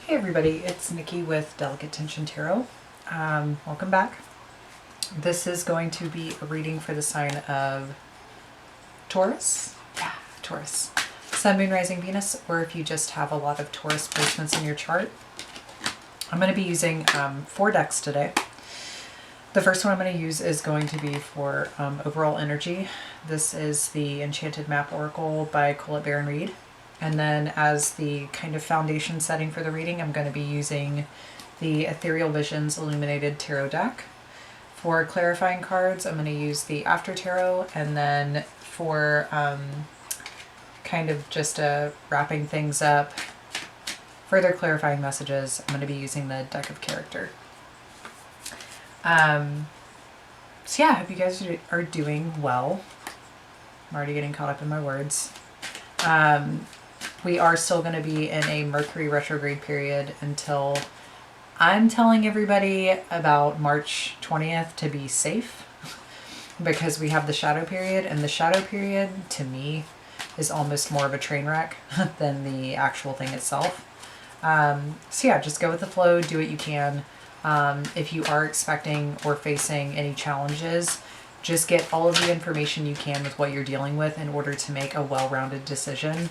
Hey everybody, it's Nikki with Delicate Tension Tarot. Welcome back. This is going to be a reading for the sign of Taurus. Yeah, Taurus. Sun, Moon, Rising, Venus, or if you just have a lot of Taurus placements in your chart. I'm going to be using 4 decks today. The first one I'm going to use is going to be for overall energy. This is the Enchanted Map Oracle by Colette Baron Reid. And then as the kind of foundation setting for the reading, I'm going to be using the Ethereal Visions Illuminated Tarot deck. For clarifying cards, I'm going to use the After Tarot. And then for kind of just wrapping things up, further clarifying messages, I'm going to be using the Deck of Character. So yeah, I hope you guys are doing well. I'm already getting caught up in my words. We are still going to be in a Mercury retrograde period until I'm telling everybody about March 20th to be safe, because we have the shadow period, and the shadow period to me is almost more of a train wreck than the actual thing itself. So yeah, just go with the flow, do what you can. If you are expecting or facing any challenges, just get all of the information you can with what you're dealing with in order to make a well-rounded decision.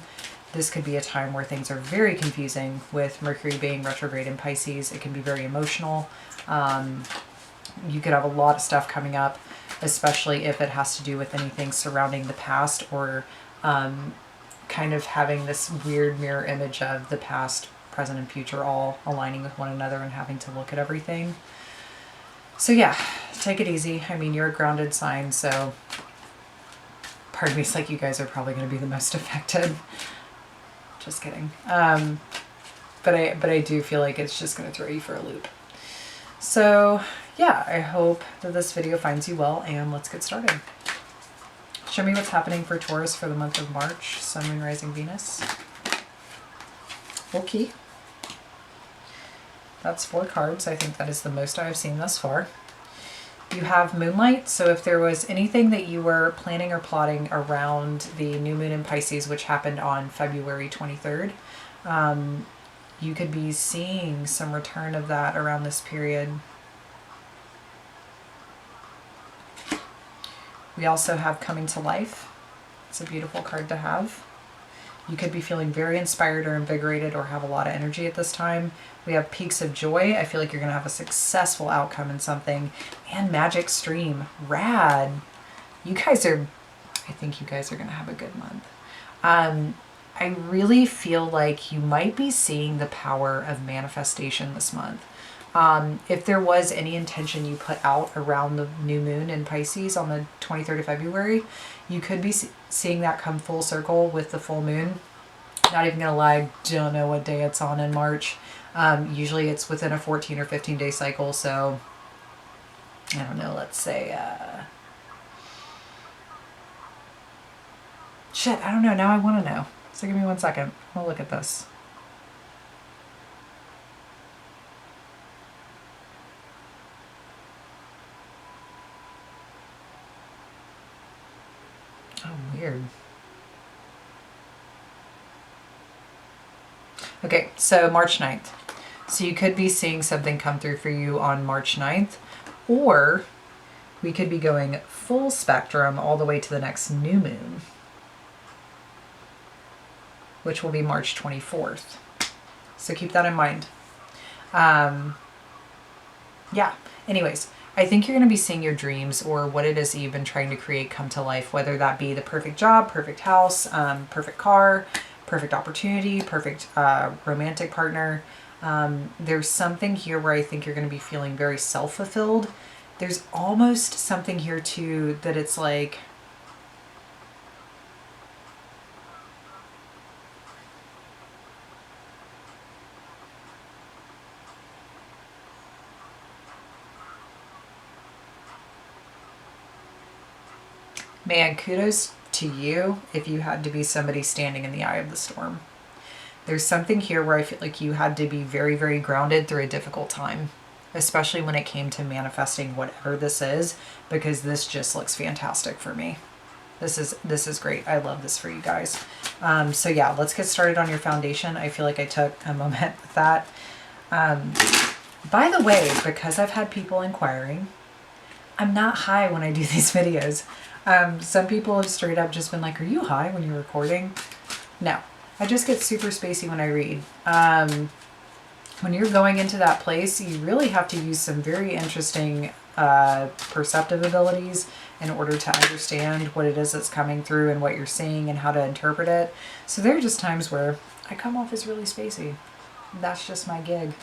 This could be a time where things are very confusing with Mercury being retrograde in Pisces. It can be very emotional. You could have a lot of stuff coming up, especially if it has to do with anything surrounding the past, or kind of having this weird mirror image of the past, present, and future all aligning with one another and having to look at everything. So yeah, take it easy. I mean, you're a grounded sign, so part of me is like, you guys are probably going to be the most affected. Just kidding. But I do feel like it's just going to throw you for a loop. So yeah, I hope that this video finds you well, and let's get started. Show me what's happening for Taurus for the month of March. Sun, Moon, Rising, Venus. Okay. That's 4 cards. I think that is the most I've seen thus far. You have Moonlight, so if there was anything that you were planning or plotting around the new moon in Pisces, which happened on February 23rd, you could be seeing some return of that around this period. We also have Coming to Life. It's a beautiful card to have. You could be feeling very inspired or invigorated or have a lot of energy at this time. We have Peaks of Joy. I feel like you're going to have a successful outcome in something. And Magic Stream. Rad. You guys are, I think you guys are going to have a good month. I really feel like you might be seeing the power of manifestation this month. If there was any intention you put out around the new moon in Pisces on the 23rd of February, you could be seeing that come full circle with the full moon. Not even gonna lie, don't know what day it's on in March. Usually it's within a 14 or 15 day cycle, so I don't know, let's say, shit, I don't know, now I wanna know. So give me 1 second, I'll look at this. Oh, weird. Okay, so March 9th. So you could be seeing something come through for you on March 9th, or we could be going full spectrum all the way to the next new moon, which will be March 24th. So keep that in mind. Yeah, anyways, I think you're going to be seeing your dreams or what it is that you've been trying to create come to life, whether that be the perfect job, perfect house, perfect car, perfect opportunity, perfect romantic partner. There's something here where I think you're going to be feeling very self-fulfilled. There's almost something here too that it's like, man, kudos to you if you had to be somebody standing in the eye of the storm. There's something here where I feel like you had to be very, very grounded through a difficult time, especially when it came to manifesting whatever this is, because this just looks fantastic for me. This is great. I love this for you guys. So yeah, let's get started on your foundation. I feel like I took a moment with that. By the way, because I've had people inquiring, I'm not high when I do these videos. Some people have straight up just been like, are you high when you're recording? No, I just get super spacey when I read. When you're going into that place, you really have to use some very interesting perceptive abilities in order to understand what it is that's coming through and what you're seeing and how to interpret it. So there are just times where I come off as really spacey. That's just my gig.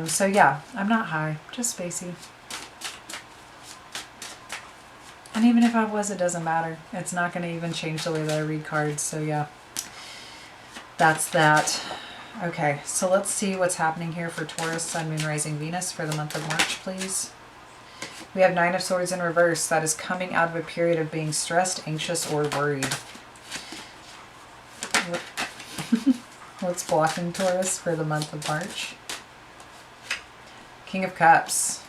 So yeah, I'm not high, just spacey. And even if I was, it doesn't matter. It's not going to even change the way that I read cards. So yeah, that's that. Okay, so let's see what's happening here for Taurus, Sun, Moon, Rising, Venus for the month of March, please. We have Nine of Swords in reverse. That is coming out of a period of being stressed, anxious, or worried. What's blocking Taurus for the month of March? King of Cups.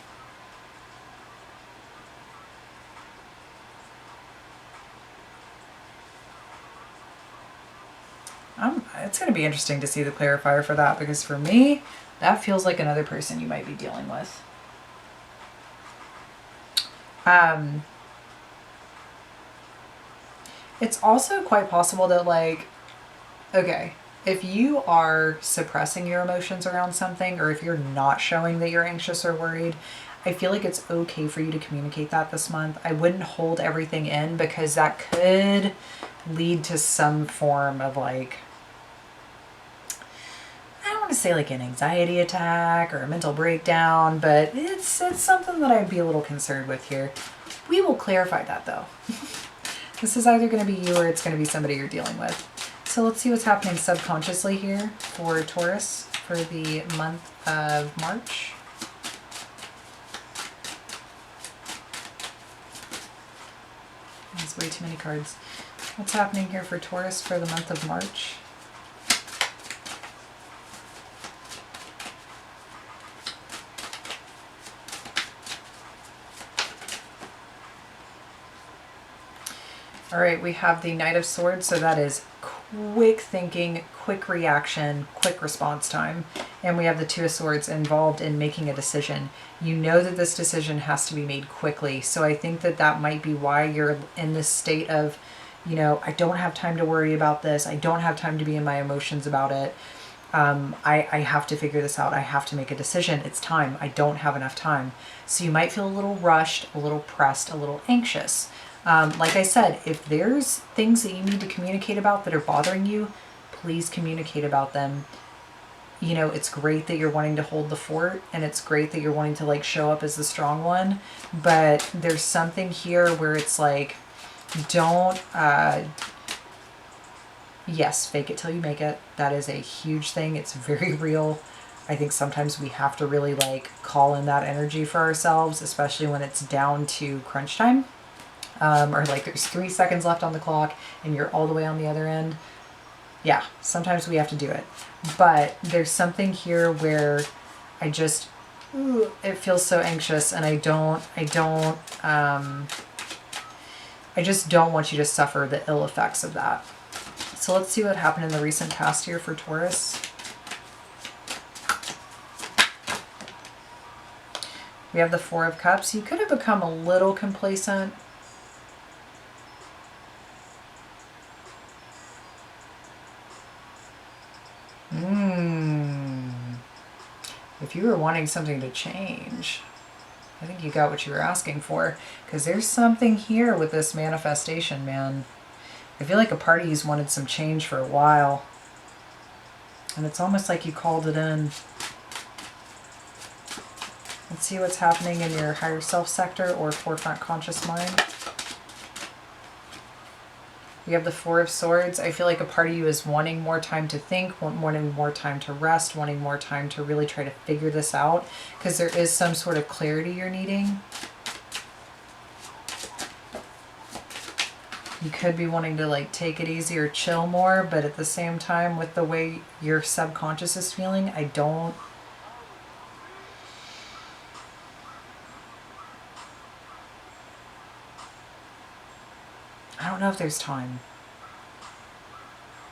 It's going to be interesting to see the clarifier for that, because for me, that feels like another person you might be dealing with. It's also quite possible that, like, okay, if you are suppressing your emotions around something, or if you're not showing that you're anxious or worried, I feel like it's okay for you to communicate that this month. I wouldn't hold everything in, because that could lead to some form of, like, I don't want to say like an anxiety attack or a mental breakdown, but it's something that I'd be a little concerned with here. We will clarify that though. This is either going to be you or it's going to be somebody you're dealing with. So let's see what's happening subconsciously here for Taurus for the month of March. There's way too many cards. What's happening here for Taurus for the month of March? All right, we have the Knight of Swords, so that is quick thinking, quick reaction, quick response time. And we have the Two of Swords involved in making a decision. You know that this decision has to be made quickly. So I think that that might be why you're in this state of, you know, I don't have time to worry about this. I don't have time to be in my emotions about it. I have to figure this out. I have to make a decision. It's time. I don't have enough time. So you might feel a little rushed, a little pressed, a little anxious. Like I said, if there's things that you need to communicate about that are bothering you, please communicate about them. You know, it's great that you're wanting to hold the fort, and it's great that you're wanting to like show up as the strong one, but there's something here where it's like, don't, yes, fake it till you make it. That is a huge thing. It's very real. I think sometimes we have to really like call in that energy for ourselves, especially when it's down to crunch time. Or like there's 3 seconds left on the clock and you're all the way on the other end. Yeah, sometimes we have to do it. But there's something here where I just, it feels so anxious, and I just don't want you to suffer the ill effects of that. So let's see what happened in the recent past here for Taurus. We have the Four of Cups. You could have become a little complacent. If you were wanting something to change, I think you got what you were asking for, because there's something here with this manifestation, man. I feel like a part of you's wanted some change for a while, and it's almost like you called it in. Let's see what's happening in your higher self sector or forefront conscious mind. We have the Four of Swords. I feel like a part of you is wanting more time to think, wanting more time to rest, wanting more time to really try to figure this out, because there is some sort of clarity you're needing. You could be wanting to like take it easy or chill more, but at the same time, with the way your subconscious is feeling, I don't don't know if there's time.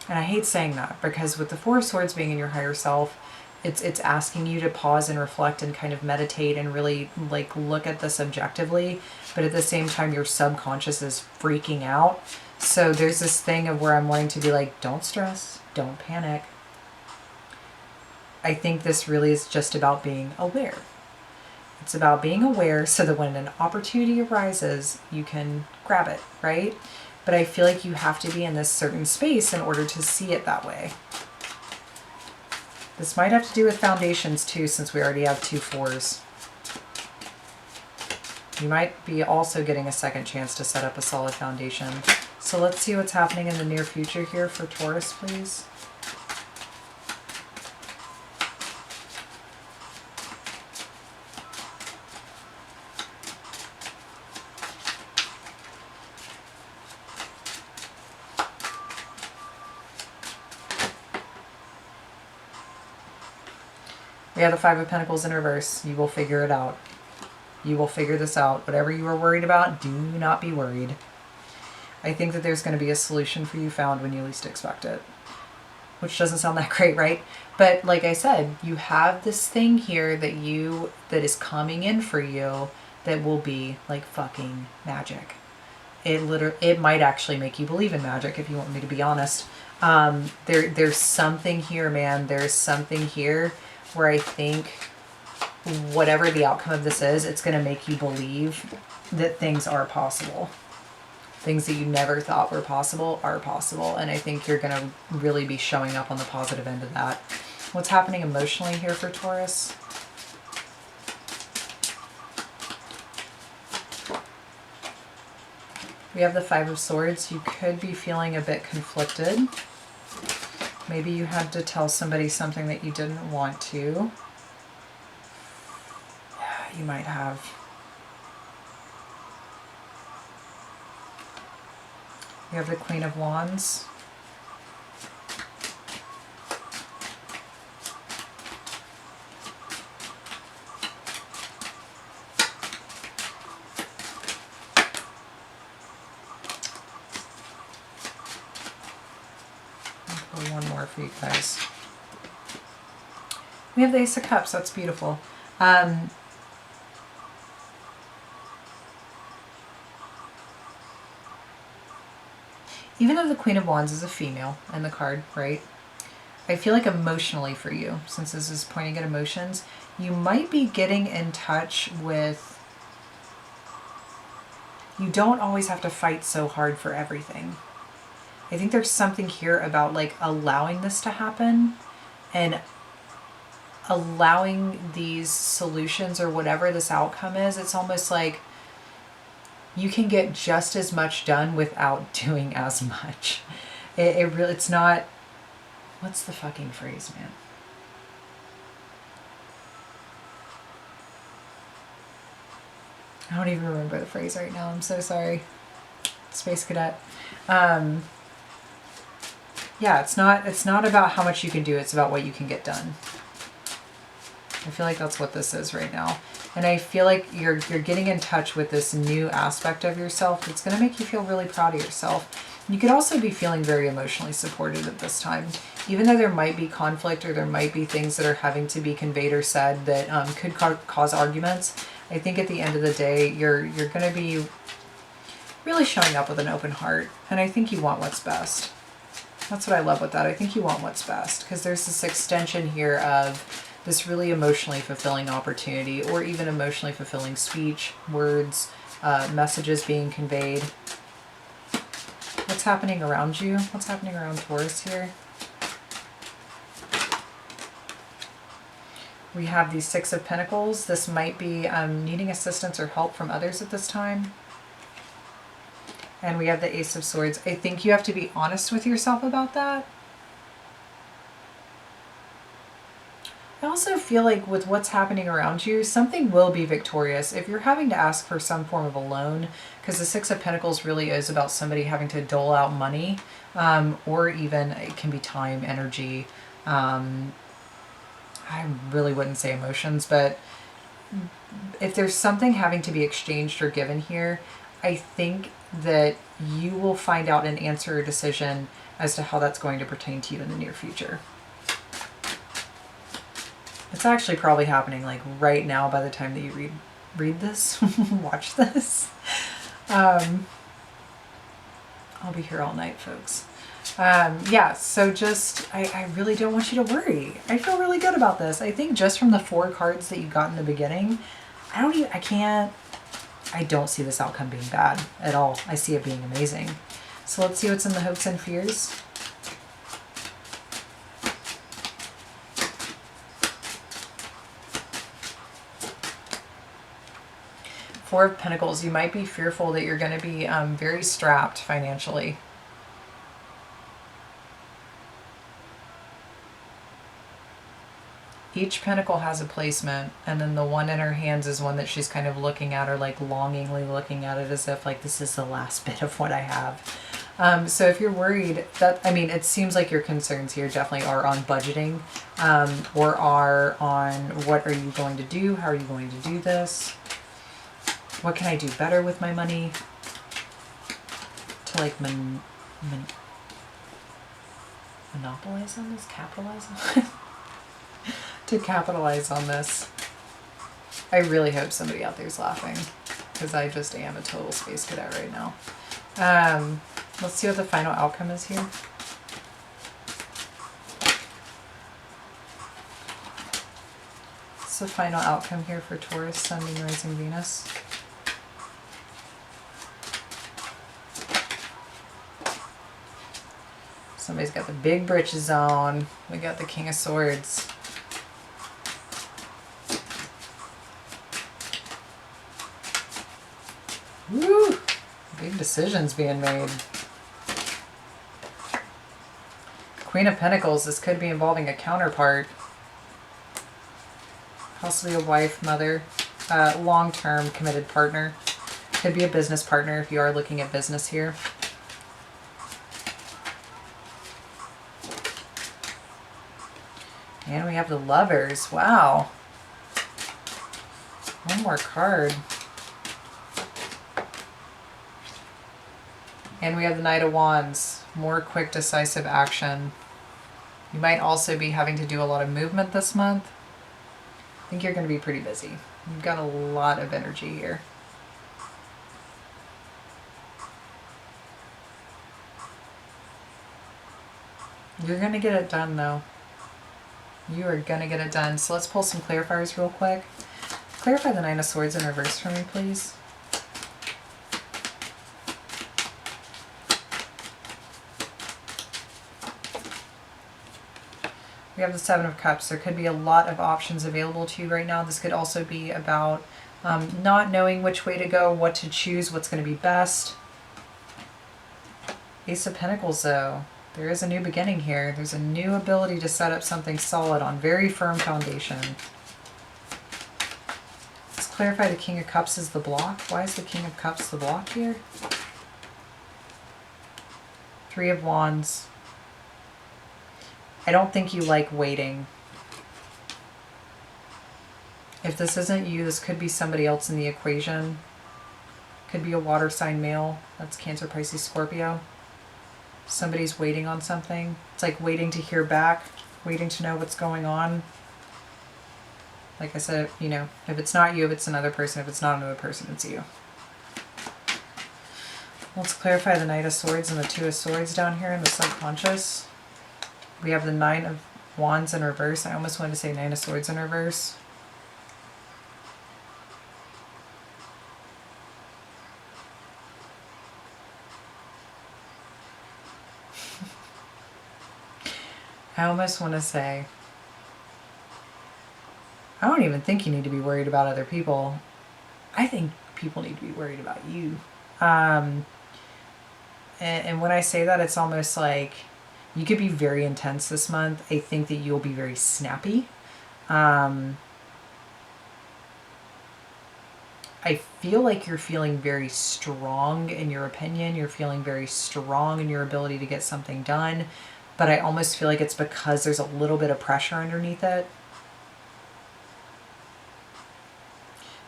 And I hate saying that because with the Four of Swords being in your higher self, it's asking you to pause and reflect and kind of meditate and really like look at this objectively. But at the same time, your subconscious is freaking out. So there's this thing of where I'm wanting to be like, don't stress, don't panic. I think this really is just about being aware. It's about being aware so that when an opportunity arises, you can grab it, right? But I feel like you have to be in this certain space in order to see it that way. This might have to do with foundations too, since we already have 2 4s. You might be also getting a second chance to set up a solid foundation. So let's see what's happening in the near future here for Taurus, please. We have the Five of Pentacles in reverse. You will figure it out. You will figure this out. Whatever you are worried about, do not be worried. I think that there's going to be a solution for you found when you least expect it. Which doesn't sound that great, right? But like I said, you have this thing here that is coming in for you that will be like fucking magic. It might actually make you believe in magic, if you want me to be honest. There's something here, man. There's something here where I think whatever the outcome of this is, it's going to make you believe that things are possible. Things that you never thought were possible are possible. And I think you're going to really be showing up on the positive end of that. What's happening emotionally here for Taurus? We have the Five of Swords. You could be feeling a bit conflicted. Maybe you had to tell somebody something that you didn't want to. You might have. We have the Queen of Wands. One more for you guys. We have the Ace of Cups. That's beautiful. Even though the Queen of Wands is a female in the card, right? I feel like emotionally for you, since this is pointing at emotions, you might be getting in touch with... You don't always have to fight so hard for everything. I think there's something here about like allowing this to happen and allowing these solutions or whatever this outcome is. It's almost like you can get just as much done without doing as much. It's not, what's the fucking phrase, man? I don't even remember the phrase right now. I'm so sorry. Space Cadet. Yeah, it's not about how much you can do, it's about what you can get done. I feel like that's what this is right now. And I feel like you're getting in touch with this new aspect of yourself that's going to make you feel really proud of yourself. You could also be feeling very emotionally supported at this time. Even though there might be conflict or there might be things that are having to be conveyed or said that could cause arguments, I think at the end of the day, you're going to be really showing up with an open heart. And I think you want what's best. That's what I love with that. I think you want what's best because there's this extension here of this really emotionally fulfilling opportunity or even emotionally fulfilling speech, words, messages being conveyed. What's happening around you? What's happening around Taurus here? We have the Six of Pentacles. This might be needing assistance or help from others at this time. And we have the Ace of Swords. I think you have to be honest with yourself about that. I also feel like with what's happening around you, something will be victorious. If you're having to ask for some form of a loan, because the Six of Pentacles really is about somebody having to dole out money, or even it can be time, energy. I really wouldn't say emotions, but if there's something having to be exchanged or given here, I think that you will find out an answer or decision as to how that's going to pertain to you in the near future. It's actually probably happening like right now by the time that you read this, watch this. I'll be here all night, folks. Yeah, so just, I really don't want you to worry. I feel really good about this. I think just from the 4 cards that you got in the beginning, I don't see this outcome being bad at all. I see it being amazing. So let's see what's in the hopes and fears. Four of Pentacles. You might be fearful that you're going to be very strapped financially. Each pentacle has a placement, and then the one in her hands is one that she's kind of looking at, or like longingly looking at it as if like this is the last bit of what I have. So if you're worried, that, I mean, it seems like your concerns here definitely are on budgeting, or are on what are you going to do? How are you going to do this? What can I do better with my money to like monopolize on this? Capitalize on this? To capitalize on this. I really hope somebody out there is laughing, because I just am a total space cadet right now. Let's see what the final outcome is here. What's the final outcome here for Taurus, Sun, Moon, Rising, Venus? Somebody's got the big britches on. We got the King of Swords. Woo! Big decisions being made. Queen of Pentacles. This could be involving a counterpart. Possibly a wife, mother, long-term committed partner. Could be a business partner if you are looking at business here. And we have the Lovers. Wow. One more card. And we have the Knight of Wands. More quick, decisive action. You might also be having to do a lot of movement this month. I think you're going to be pretty busy. You've got a lot of energy here. You're going to get it done, though. You are going to get it done. So let's pull some clarifiers real quick. Clarify the Nine of Swords in reverse for me, please. We have the Seven of Cups. There could be a lot of options available to you right now. This could also be about not knowing which way to go, what to choose, what's going to be best. Ace of Pentacles, though. There is a new beginning here. There's a new ability to set up something solid on very firm foundation. Let's clarify the King of Cups is the block. Why is the King of Cups the block here? Three of Wands. I don't think you like waiting. If this isn't you, this could be somebody else in the equation. Could be a water sign male. That's Cancer, Pisces, Scorpio. Somebody's waiting on something. It's like waiting to hear back, waiting to know what's going on. Like I said, you know, if it's not you, if it's another person. If it's not another person, it's you. Let's clarify the Knight of Swords and the Two of Swords down here in the subconscious. We have the Nine of Wands in reverse. I almost wanted to say Nine of Swords in reverse. I almost want to say, I don't even think you need to be worried about other people. I think people need to be worried about you. And when I say that, it's almost like you could be very intense this month. I think that you'll be very snappy. I feel like you're feeling very strong in your opinion. You're feeling very strong in your ability to get something done. But I almost feel like it's because there's a little bit of pressure underneath it.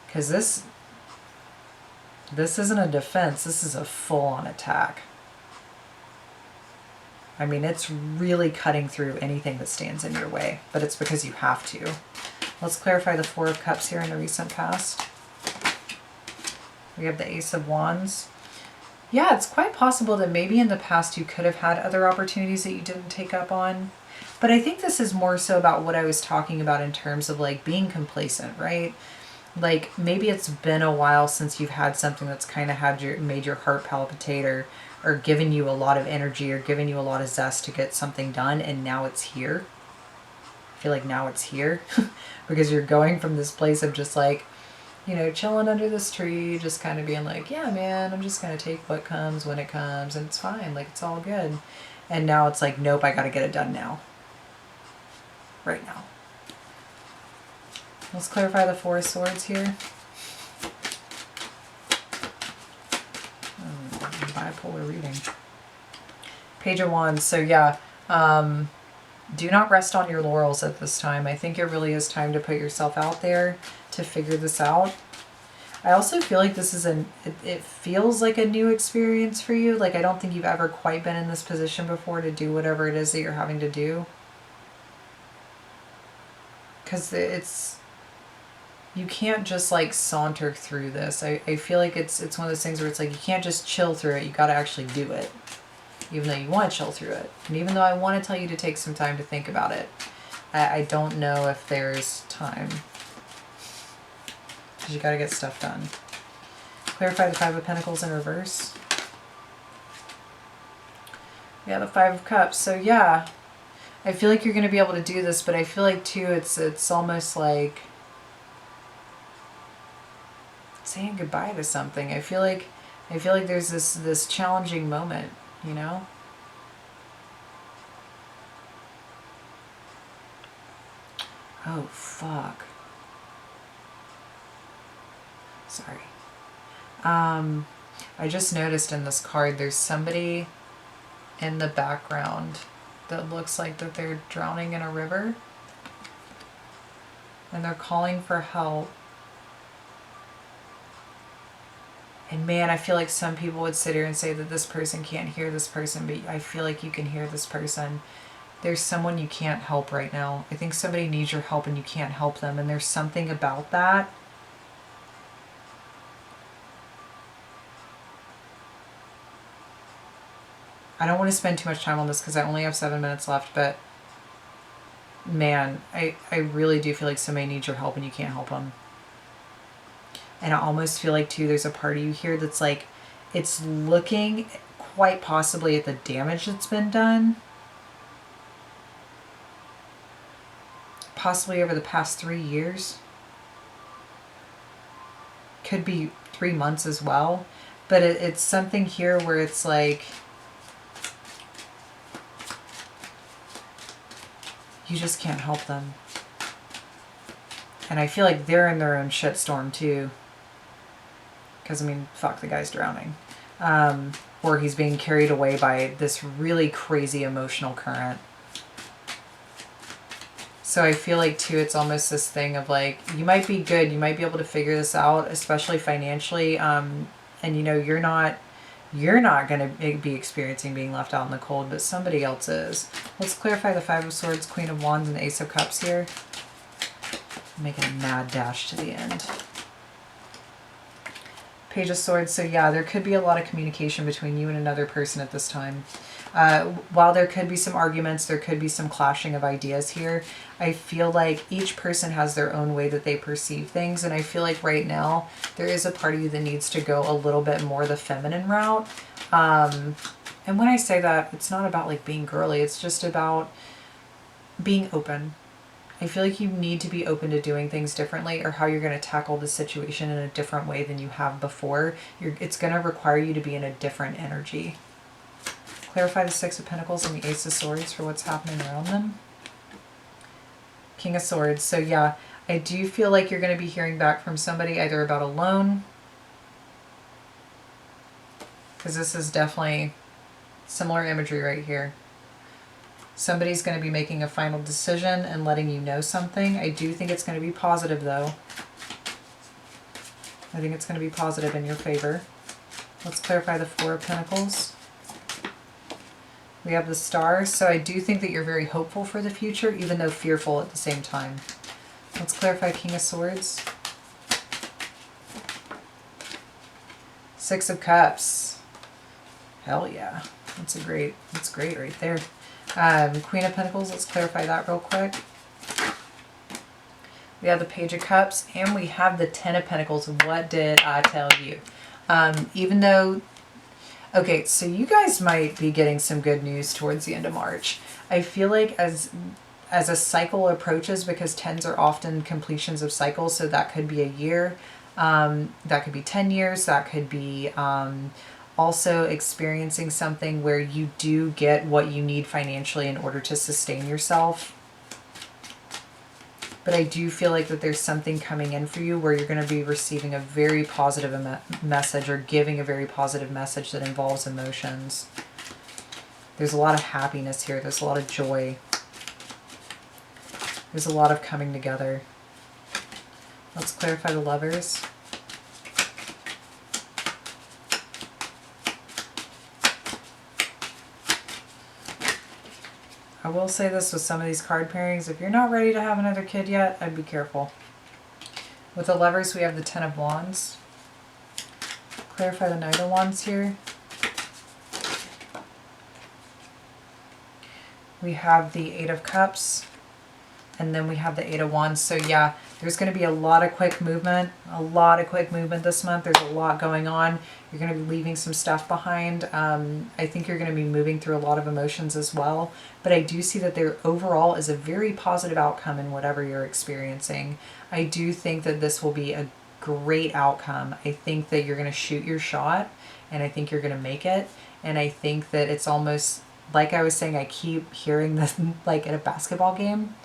Because This isn't a defense. This is a full-on attack. I mean, it's really cutting through anything that stands in your way, but it's because you have to. Let's clarify the Four of Cups here in the recent past. We have the Ace of Wands. Yeah, it's quite possible that maybe in the past you could have had other opportunities that you didn't take up on. But I think this is more so about what I was talking about in terms of like being complacent, right? Like maybe it's been a while since you've had something that's kind of made your heart palpitate or given you a lot of energy or given you a lot of zest to get something done, and now it's here. I feel like now it's here because you're going from this place of just like, you know, chilling under this tree, just kind of being like, yeah, man, I'm just going to take what comes when it comes and it's fine. Like, it's all good. And now it's like, nope, I got to get it done now. Right now. Let's clarify the Four of Swords here. Bipolar reading. Page of Wands. So yeah, do not rest on your laurels at this time. I think it really is time to put yourself out there to figure this out. I also feel like this is it feels like a new experience for you. Like I don't think you've ever quite been in this position before to do whatever it is that you're having to do. Because you can't just like saunter through this. I feel like it's one of those things where it's like you can't just chill through it. You got to actually do it. Even though you want to chill through it. And even though I want to tell you to take some time to think about it, I don't know if there's time. Because you got to get stuff done. Clarify the Five of Pentacles in reverse. Yeah, the Five of Cups. So yeah, I feel like you're going to be able to do this, but I feel like too it's almost like saying goodbye to something. I feel like there's this challenging moment, you know? Oh, fuck. Sorry. I just noticed in this card there's somebody in the background that looks like that they're drowning in a river. And they're calling for help. And man, I feel like some people would sit here and say that this person can't hear this person, but I feel like you can hear this person. There's someone you can't help right now. I think somebody needs your help and you can't help them. And there's something about that. I don't want to spend too much time on this because I only have 7 minutes left, but man, I really do feel like somebody needs your help and you can't help them. And I almost feel like too, there's a part of you here that's like, it's looking quite possibly at the damage that's been done. Possibly over the past 3 years. Could be 3 months as well. But it's something here where it's like, you just can't help them. And I feel like they're in their own shitstorm too. Because, I mean, fuck, the guy's drowning. Or he's being carried away by this really crazy emotional current. So I feel like, too, it's almost this thing of, like, you might be good. You might be able to figure this out, especially financially. And, you know, you're not going to be experiencing being left out in the cold, but somebody else is. Let's clarify the Five of Swords, Queen of Wands, and the Ace of Cups here. Making a mad dash to the end. Page of Swords. So yeah, there could be a lot of communication between you and another person at this time. While there could be some arguments, there could be some clashing of ideas here. I feel like each person has their own way that they perceive things. And I feel like right now there is a part of you that needs to go a little bit more the feminine route. And when I say that, it's not about like being girly. It's just about being open. I feel like you need to be open to doing things differently, or how you're going to tackle the situation in a different way than you have before. It's going to require you to be in a different energy. Clarify the Six of Pentacles and the Ace of Swords for what's happening around them. King of Swords. So yeah, I do feel like you're going to be hearing back from somebody either about a loan, because this is definitely similar imagery right here. Somebody's going to be making a final decision and letting you know something. I do think it's going to be positive though. I think it's going to be positive in your favor. Let's clarify the Four of Pentacles. We have the Star, so I do think that you're very hopeful for the future, even though fearful at the same time. Let's clarify King of Swords. Six of Cups. Hell yeah. That's great right there. Queen of Pentacles, let's clarify that real quick. We have the Page of Cups, and we have the Ten of Pentacles. What did I tell you? Even though, okay, so you guys might be getting some good news towards the end of March. I feel like as a cycle approaches, because tens are often completions of cycles, so that could be a year, that could be 10 years, that could be also experiencing something where you do get what you need financially in order to sustain yourself. But I do feel like that there's something coming in for you where you're going to be receiving a very positive message, or giving a very positive message that involves emotions. There's a lot of happiness here. There's a lot of joy. There's a lot of coming together. Let's clarify the Lovers. I will say this with some of these card pairings. If you're not ready to have another kid yet, I'd be careful. With the Lovers, we have the Ten of Wands. Clarify the Knight of Wands here. We have the Eight of Cups. And then we have the Eight of Wands. So yeah, there's going to be a lot of quick movement. A lot of quick movement this month. There's a lot going on. You're going to be leaving some stuff behind. I think you're going to be moving through a lot of emotions as well. But I do see that there overall is a very positive outcome in whatever you're experiencing. I do think that this will be a great outcome. I think that you're going to shoot your shot, and I think you're going to make it. And I think that it's almost, like I was saying, I keep hearing this like at a basketball game,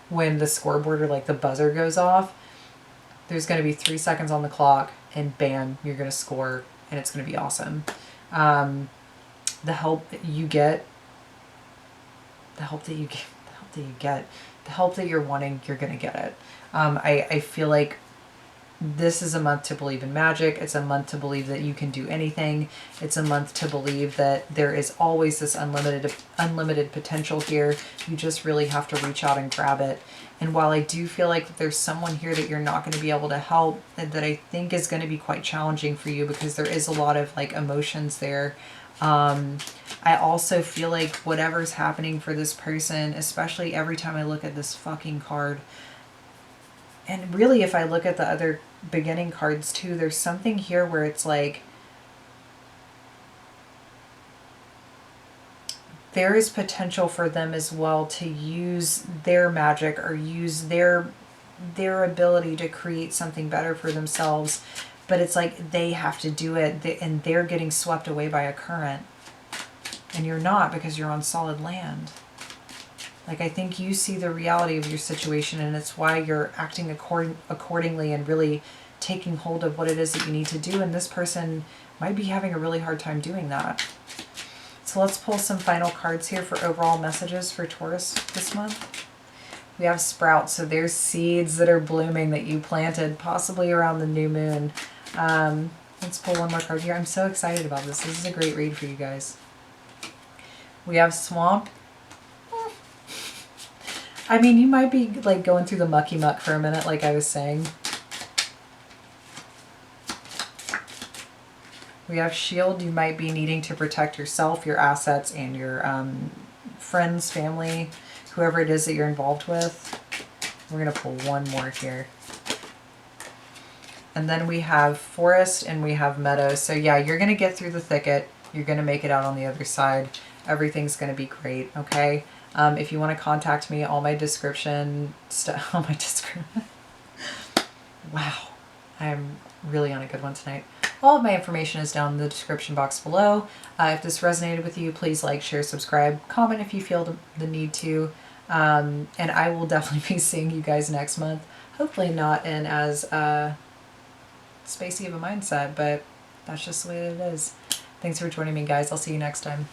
when the scoreboard or like the buzzer goes off, there's going to be 3 seconds on the clock, and bam, you're going to score, and it's going to be awesome. The help that you get, the help that you're wanting, you're going to get it. I feel like this is a month to believe in magic. It's a month to believe that you can do anything. It's a month to believe that there is always this unlimited potential here. You just really have to reach out and grab it. And while I do feel like there's someone here that you're not going to be able to help, that I think is going to be quite challenging for you, because there is a lot of like emotions there. I also feel like whatever's happening for this person, especially every time I look at this fucking card, and really if I look at the other beginning cards too, there's something here where it's like there is potential for them as well to use their magic, or use their ability to create something better for themselves, but it's like they have to do it, and they're getting swept away by a current, and you're not, because you're on solid land. Like, I think you see the reality of your situation, and it's why you're acting accordingly and really taking hold of what it is that you need to do. And this person might be having a really hard time doing that. So let's pull some final cards here for overall messages for Taurus this month. We have Sprout. So there's seeds that are blooming that you planted possibly around the new moon. Let's pull one more card here. I'm so excited about this. This is a great read for you guys. We have Swamp. I mean, you might be like going through the mucky muck for a minute, like I was saying. We have Shield. You might be needing to protect yourself, your assets, and your friends, family, whoever it is that you're involved with. We're going to pull one more here. And then we have Forest, and we have Meadow. So yeah, you're going to get through the thicket. You're going to make it out on the other side. Everything's going to be great, okay? If you want to contact me, all my description stuff, wow, I'm really on a good one tonight. All of my information is down in the description box below. If this resonated with you, please like, share, subscribe, comment if you feel the need to. And I will definitely be seeing you guys next month. Hopefully not in as spacey of a mindset, but that's just the way it is. Thanks for joining me, guys. I'll see you next time.